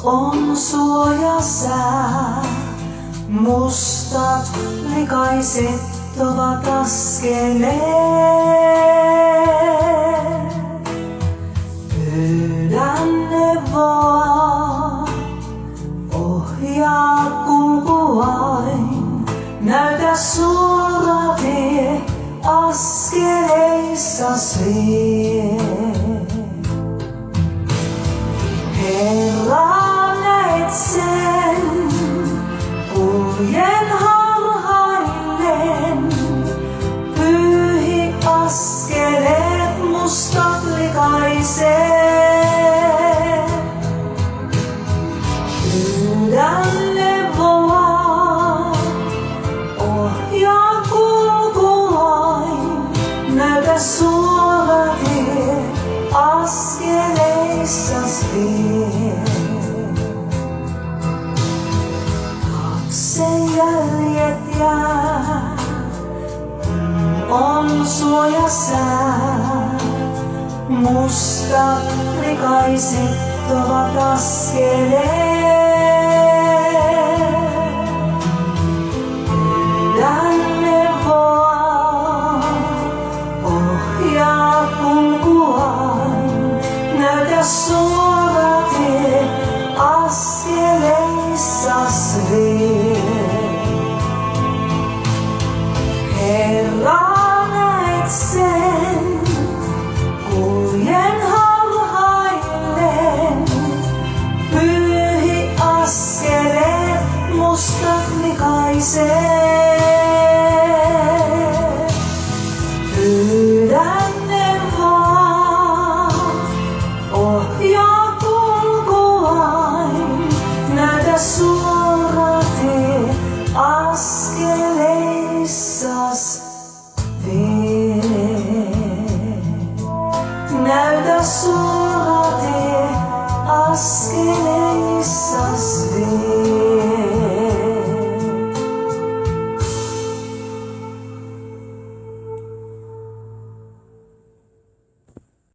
on suojasää, mustat likaiset ovat askeleet. Pyydän neuvoa, ohjaa kulkuain, näytä suora tie askeleissasi vie. Herra, näet sen, kuljen harhaillen, pyyhi askeleet mustat likaiset. Pyydän neuvoa, ohjaa kulkuain, näytä suora tie askeleissas vie. Taakse jäljet jää, on suojasää, mustat likaiset ovat askeleet. Pyydän neuvoa, ohjaa kulkuain, näytä suora tie askeleissas vie. Herra, näet sen, kuljen harhaillen, pyyhi askeleet mustat likaiset.